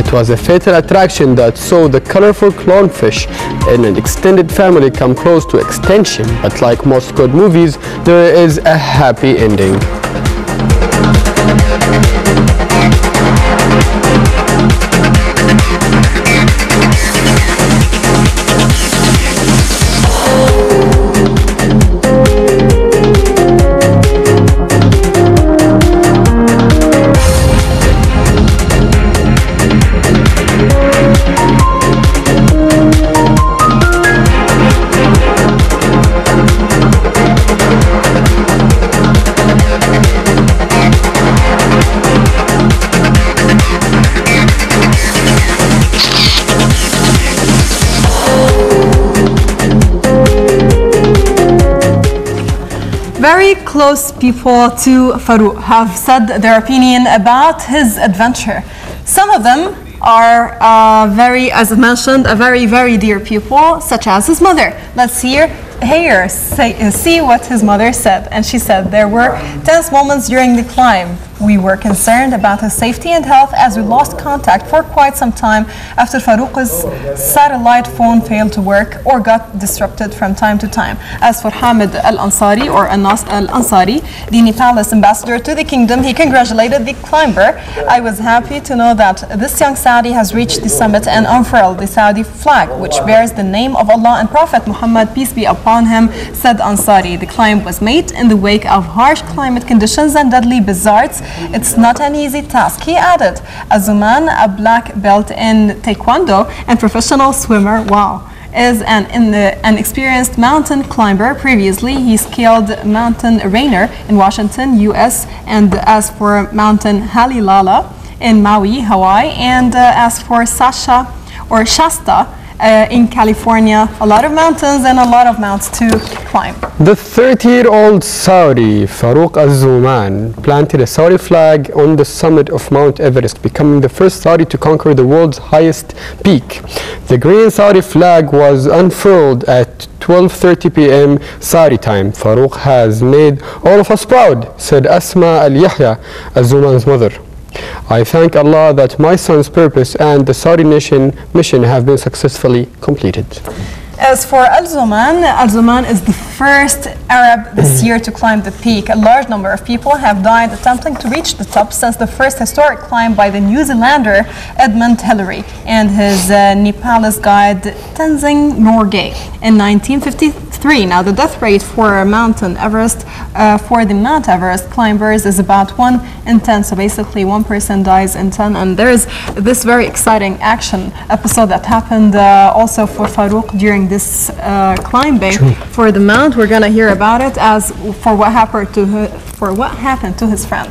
It was a fatal attraction that saw the colorful clownfish in an extended family come close to extinction, but like most good movies, there is a happy ending. Very close people to Farouq have said their opinion about his adventure. Some of them are as mentioned, a very dear people, such as his mother. Let's see what his mother said. And she said, there were tense moments during the climb. We were concerned about his safety and health as we lost contact for quite some time after Farouq's satellite phone failed to work or got disrupted from time to time. As for Hamid Al-Ansari, or Anas Al-Ansari, the Nepalese ambassador to the kingdom, he congratulated the climber. I was happy to know that this young Saudi has reached the summit and unfurled the Saudi flag, which bears the name of Allah and Prophet Muhammad, peace be upon him, said Ansari. The climb was made in the wake of harsh climate conditions and deadly blizzards. It's not an easy task, he added. Alzouman, a black belt in Taekwondo and professional swimmer, is an experienced mountain climber. Previously, he scaled Mountain Rainier in Washington, US, and as for Mountain Halilala in Maui, Hawaii, and as for Shasta, in California, a lot of mountains and a lot of mounts to climb. The 30-year-old Saudi Farouq Alzouman planted a Saudi flag on the summit of Mount Everest, becoming the first Saudi to conquer the world's highest peak. The green Saudi flag was unfurled at 12:30 p.m. Saudi time. Farouq has made all of us proud, said Asma Al-Yahya, Alzouman's mother. I thank Allah that my son's purpose and the Saudi nation mission have been successfully completed. As for Alzouman is the first Arab this year to climb the peak. A large number of people have died attempting to reach the top since the first historic climb by the New Zealander Edmund Hillary and his Nepalese guide Tenzing Norgay in 1953. Now the death rate for Mount Everest climbers is about 1 in 10. So basically 1% dies in 10. And there is this very exciting action episode that happened also for Farouq during this climbing for the mount. We're gonna hear about it as for what happened to his friend.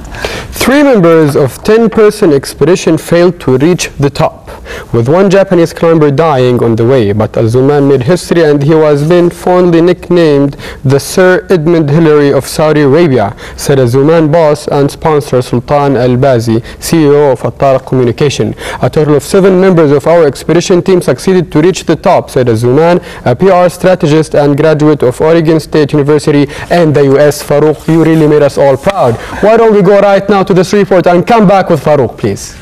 3 members of 10-person expedition failed to reach the top, with one Japanese climber dying on the way. But Alzouman made history and he was been fondly nicknamed the Sir Edmund Hillary of Saudi Arabia, said Alzouman boss and sponsor Sultan Al-Bazi, CEO of Al-Tariq Communication. A total of 7 members of our expedition team succeeded to reach the top, said Alzouman, a PR strategist and graduate of Oregon State University and the US. Farouq, you really made us all proud. Why don't we go right now to this report and come back with Farouq, please.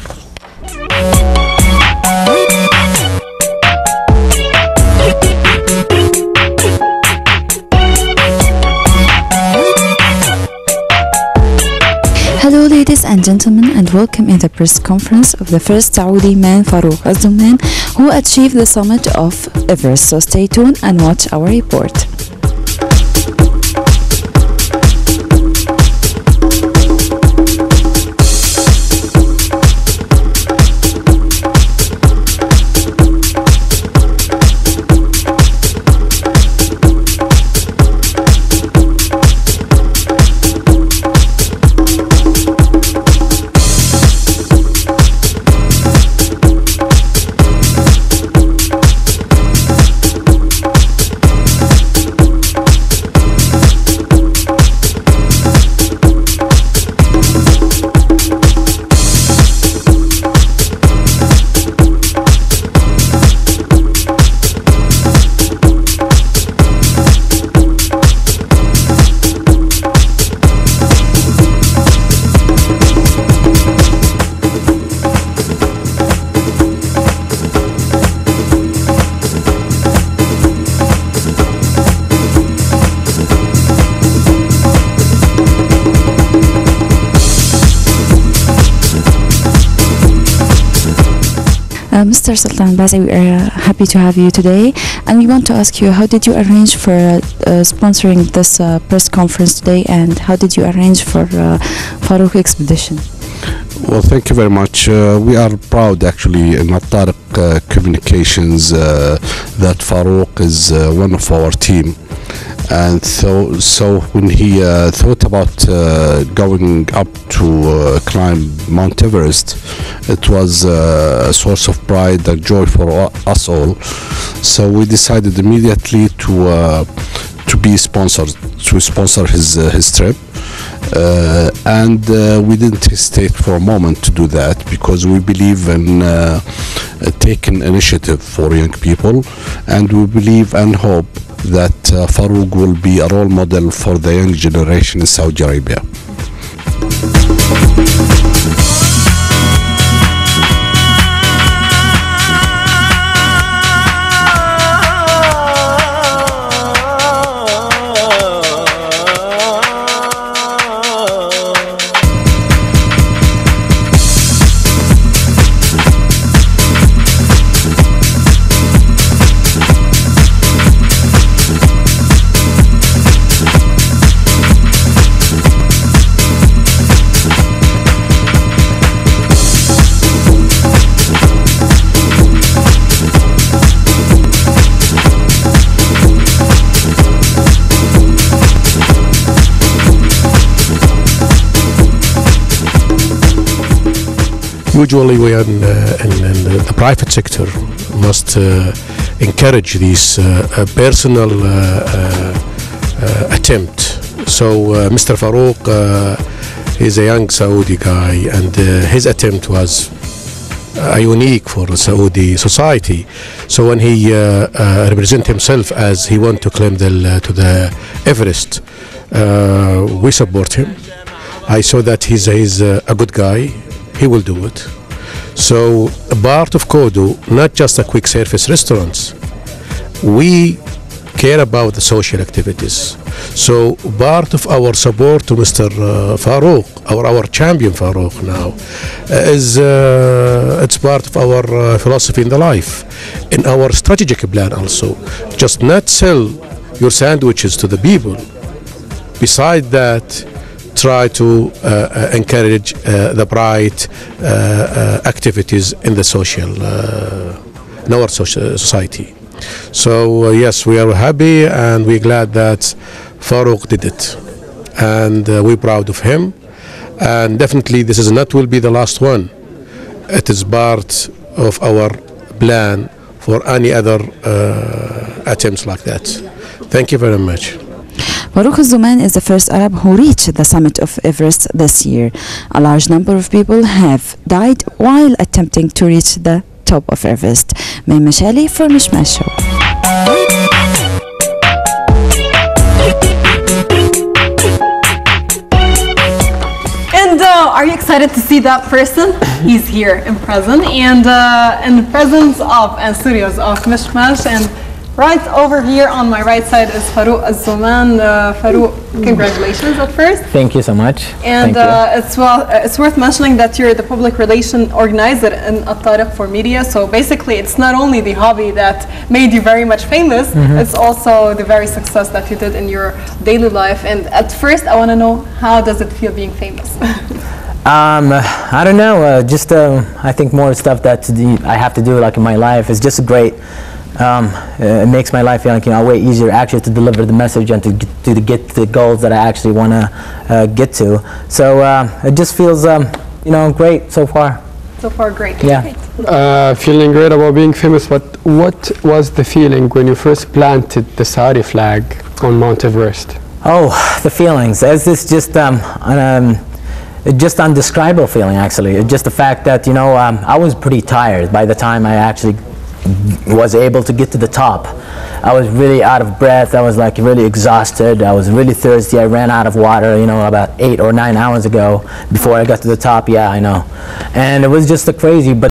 Hello ladies and gentlemen, and welcome in the press conference of the first Saudi man Farouq Alzouman, who achieved the summit of Everest. So stay tuned and watch our report. Mr. Sultan Bazi, we are happy to have you today, and we want to ask you, how did you arrange for sponsoring this press conference today, and how did you arrange for Farouq expedition? Well, thank you very much. We are proud actually in Tariq Communications that Farouq is one of our team. And so when he thought about going up to climb Mount Everest, it was a source of pride and joy for us all. So we decided immediately to sponsor his trip. And we didn't hesitate for a moment to do that, because we believe in taking initiative for young people, and we believe and hope that Farouq will be a role model for the young generation in Saudi Arabia. Usually we are in the private sector must encourage this personal attempt. So Mr. Farouq is a young Saudi guy, and his attempt was unique for Saudi society. So when he represent himself as he want to climb to the Everest, we support him. I saw that he's a good guy. He will do it. So a part of Kodo, not just a quick service restaurants, we care about the social activities. So part of our support to Mr. Farouq, our champion Farouq now, is it's part of our philosophy in the life, in our strategic plan also. Just not sell your sandwiches to the people. Besides that, try to encourage the bright activities in the in our society. So yes, we are happy and we're glad that Farouq did it, and we're proud of him. And definitely this is not will be the last one. It is part of our plan for any other attempts like that. Thank you very much. Farouq Alzouman is the first Arab who reached the summit of Everest this year. A large number of people have died while attempting to reach the top of Everest. مشماش for MishMash Show. And are you excited to see that person? He's here in present, and in the presence of and studios of MishMash. And right over here on my right side is Farouq Alzouman. Farouq, congratulations at first. Thank you so much. And it's worth mentioning that you're the public relation organizer in Tariq for media. So basically, it's not only the hobby that made you very much famous, it's also the very success that you did in your daily life. And at first, I want to know, how does it feel being famous? I don't know. Just I think more stuff that I have to do like in my life is just great. It makes my life feel like, way easier actually to deliver the message and to get the goals that I actually want to get to. So it just feels, great so far. So far, great. Yeah. Great. Feeling great about being famous, but what was the feeling when you first planted the Saudi flag on Mount Everest? Oh, the feelings. It's just undescribable feeling actually. It's just the fact that, I was pretty tired by the time I actually was able to get to the top. I was really out of breath. I was like really exhausted. I was really thirsty. I ran out of water, about 8 or 9 hours ago before I got to the top. Yeah, I know. And it was just crazy. But